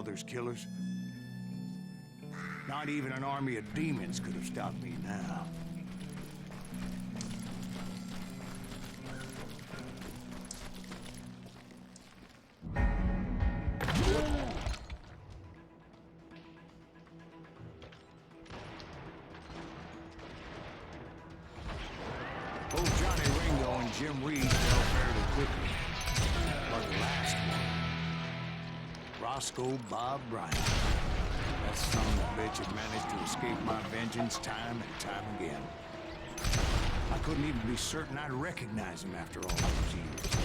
brother's killers. Not even an army of demons could have stopped me now. Both Johnny Ringo and Jim Reed fell fairly quickly. But the last one, Roscoe Bob Bryant. That son of a bitch had managed to escape my vengeance time and time again. I couldn't even be certain I'd recognize him after all those years.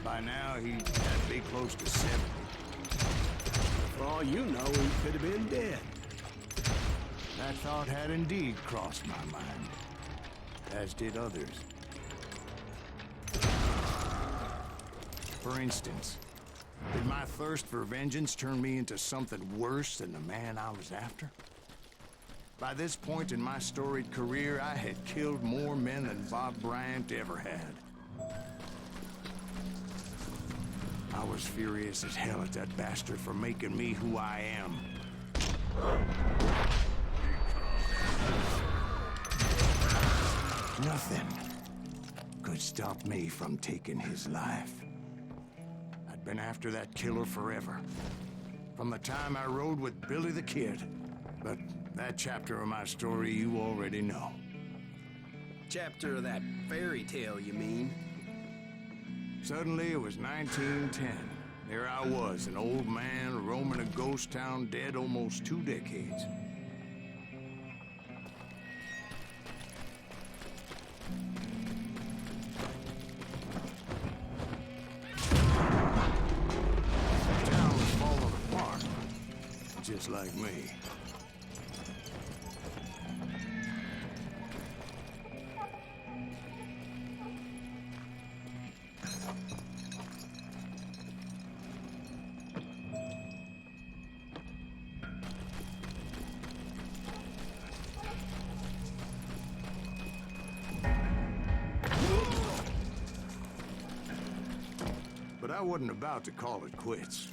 By now, he had to be close to 70. For all you know, he could have been dead. That thought had indeed crossed my mind, as did others. For instance, did my thirst for vengeance turn me into something worse than the man I was after? By this point in my storied career, I had killed more men than Bob Bryant ever had. I was furious as hell at that bastard for making me who I am. Nothing could stop me from taking his life. I'd been after that killer forever. From the time I rode with Billy the Kid. But that chapter of my story you already know. Chapter of that fairy tale, you mean? Suddenly it was 1910. There I was, an old man roaming a ghost town dead almost 2 decades. The town was falling apart, just like me. But I wasn't about to call it quits.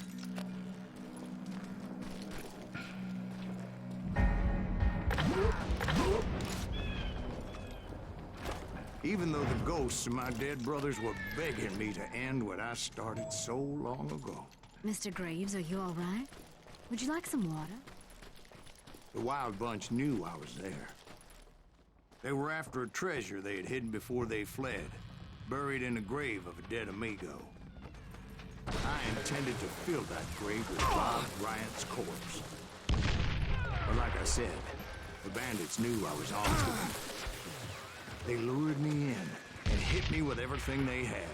Even though the ghosts of my dead brothers were begging me to end what I started so long ago. Mr. Graves, are you all right? Would you like some water? The Wild Bunch knew I was there. They were after a treasure they had hidden before they fled, buried in the grave of a dead amigo. I intended to fill that grave with Bob Bryant's corpse. But like I said, the bandits knew I was on to them. They lured me in and hit me with everything they had.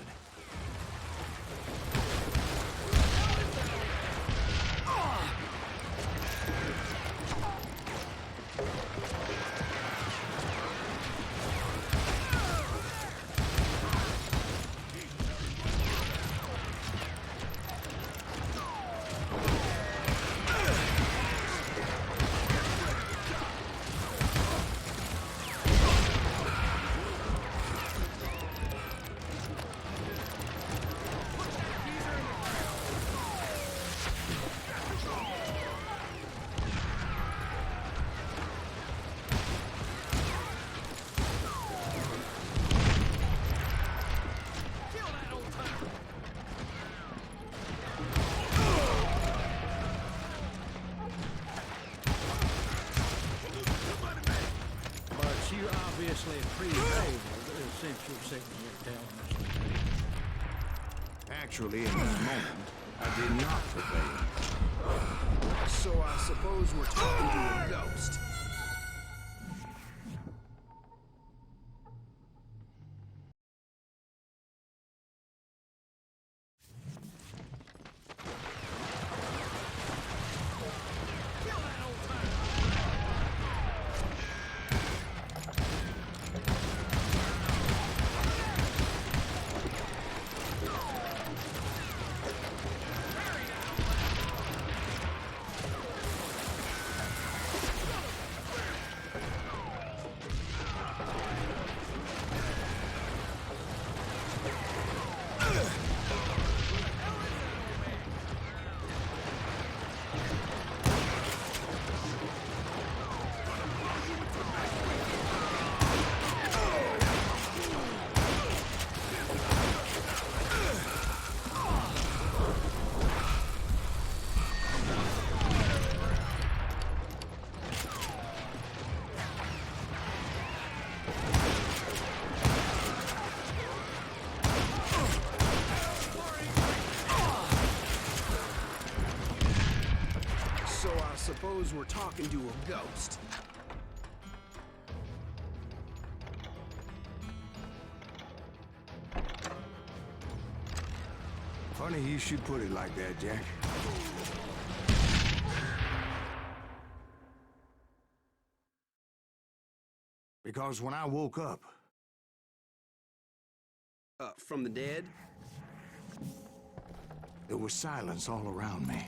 Obviously pretty brave, since you're sitting here telling us. Actually, in this moment, I did not prevail. So I suppose we're talking to a ghost. So I suppose we're talking to a ghost. Funny you should put it like that, Jack. Because when I woke up, From the dead? there was silence all around me.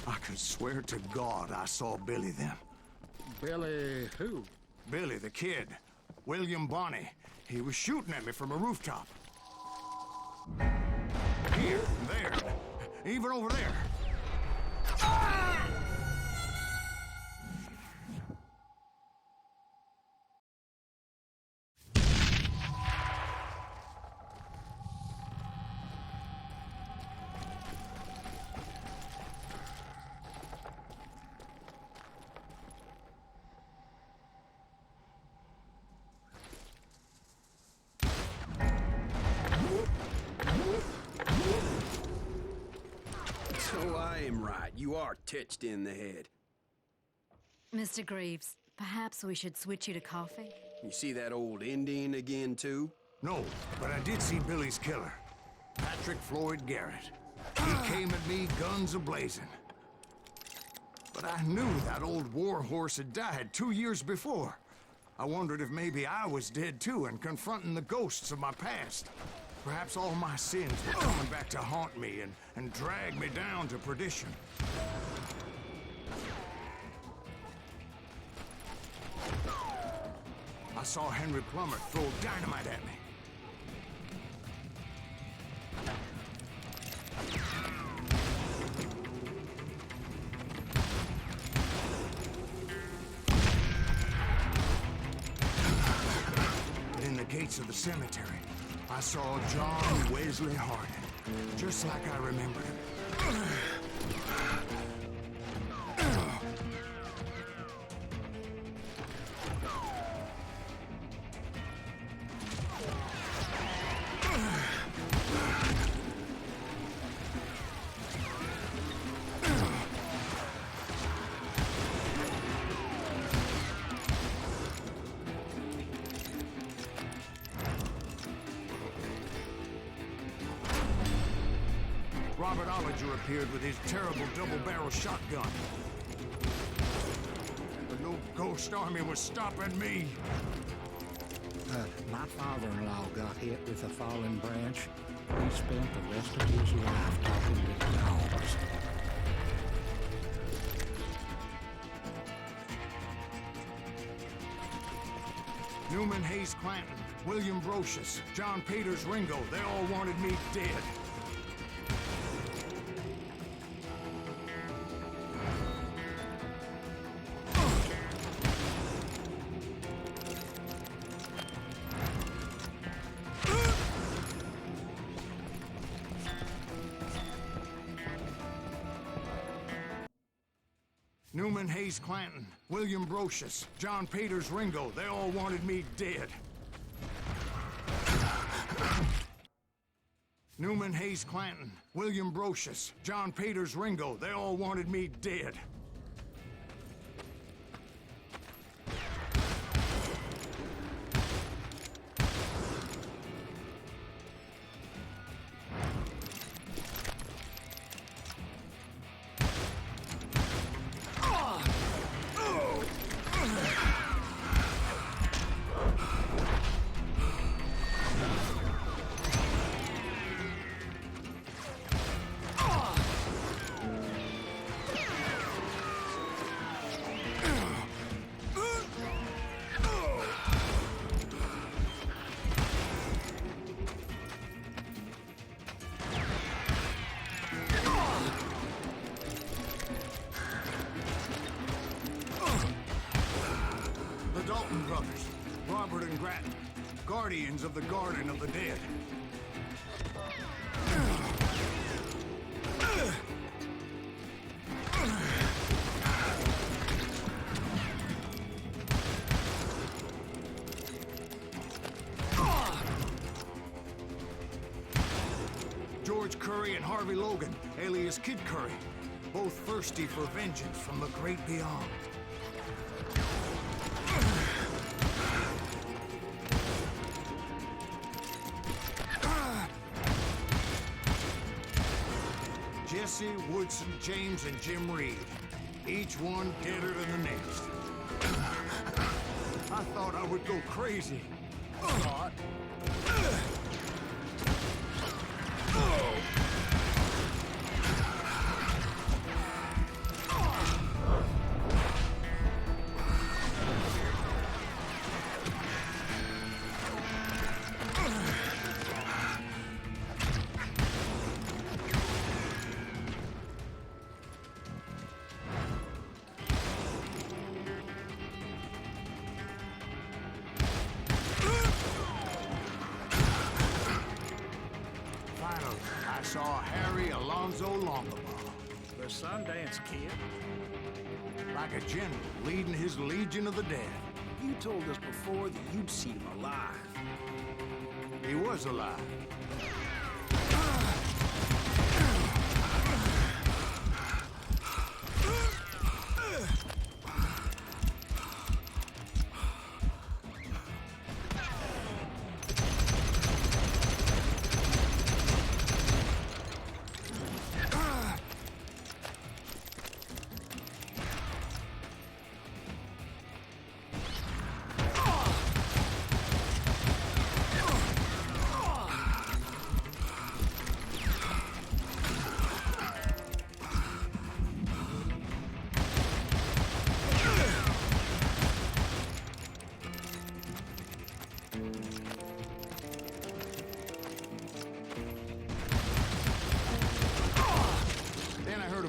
I could swear to God I saw Billy then. Billy who? Billy, the kid. William Bonney. He was shooting at me from a rooftop. Here, there, even over there. So I am right. You are touched in the head. Mr. Greaves, perhaps we should switch you to coffee? You see that old Indian again, too? No, but I did see Billy's killer. Patrick Floyd Garrett. He came at me guns a-blazing. But I knew that old war horse had died 2 years before. I wondered if maybe I was dead too and confronting the ghosts of my past. Perhaps all my sins were coming back to haunt me and drag me down to perdition. I saw Henry Plummer throw dynamite at me. In the gates of the cemetery, I saw John Wesley Hardin, just like I remembered him. Robert Ollinger appeared with his terrible double-barrel shotgun. But no ghost army was stopping me. My father-in-law got hit with a fallen branch. He spent the rest of his life talking with dogs. Newman Hayes Clanton, William Brocious, John Peters Ringo, they all wanted me dead. Newman Hayes Clanton, William Brocious, John Peters Ringo, they all wanted me dead. Newman Hayes Clanton, William Brocious, John Peters Ringo, they all wanted me dead. Brothers, Robert and Grattan, guardians of the Garden of the Dead. George Curry and Harvey Harvey Logan, alias Kid Curry, both thirsty for vengeance from the great beyond. Jesse, Woodson, James, and Jim Reed. Each one deader than the next. I thought I would go crazy. Finally, I saw Harry Alonzo Longabaugh. The Sundance Kid? Like a general leading his legion of the dead. You told us before that you'd seen him alive. He was alive.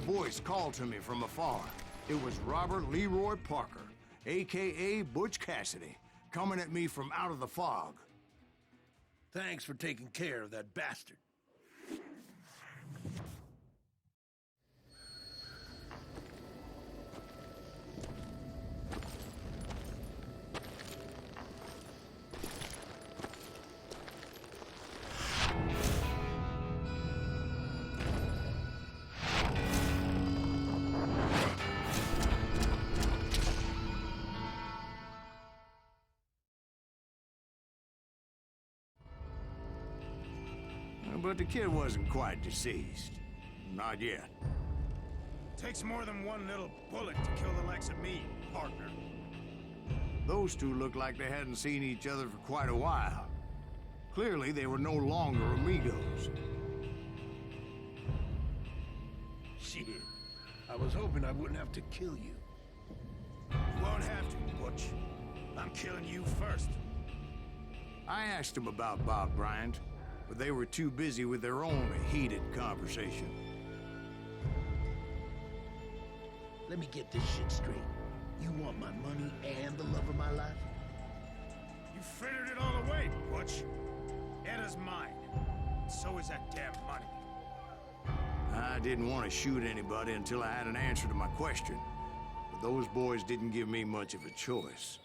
Voice called to me from afar. It was Robert Leroy Parker, a.k.a. Butch Cassidy, coming at me from out of the fog. Thanks for taking care of that bastard. But the kid wasn't quite deceased. Not yet. Takes more than one little bullet to kill the likes of me, partner. Those two looked like they hadn't seen each other for quite a while. Clearly, they were no longer amigos. Shit. I was hoping I wouldn't have to kill you. You won't have to, Butch. I'm killing you first. I asked him about Bob Bryant, but they were too busy with their own heated conversation. Let me get this shit straight. You want my money and the love of my life? You frittered it all away, Butch. Edda's mine. So is that damn money. I didn't want to shoot anybody until I had an answer to my question, but those boys didn't give me much of a choice.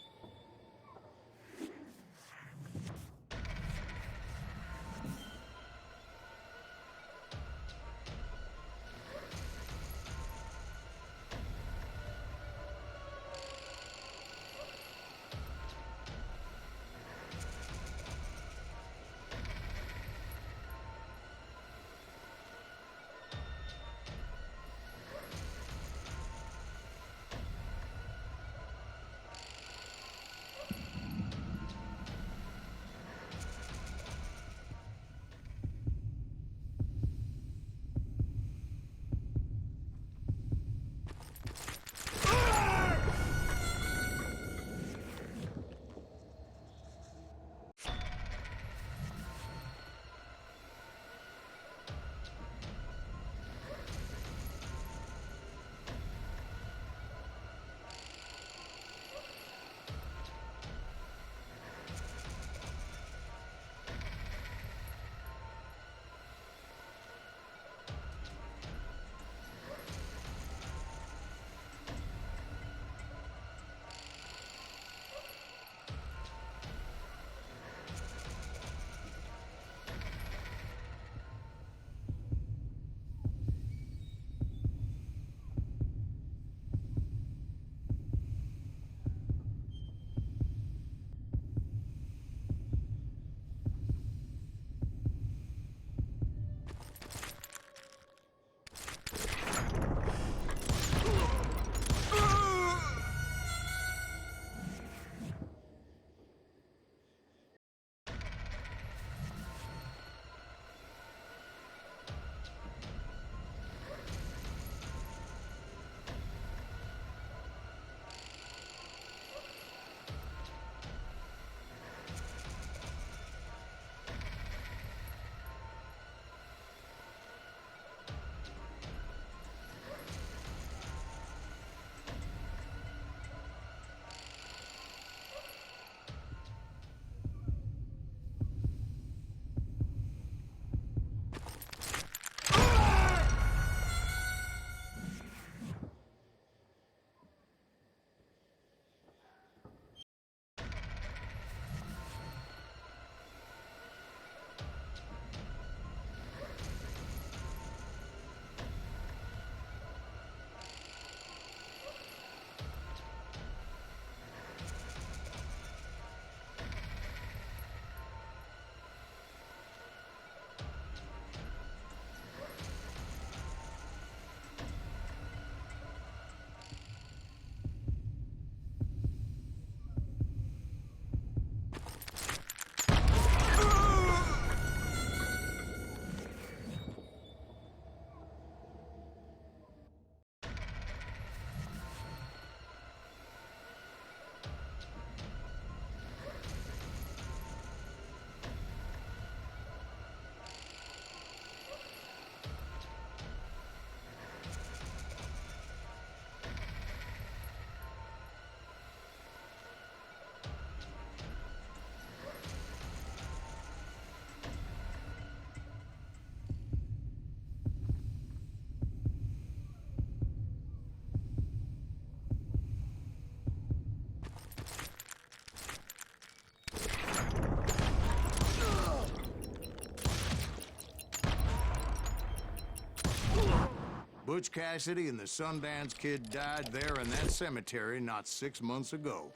Butch Cassidy and the Sundance Kid died there in that cemetery not 6 months ago.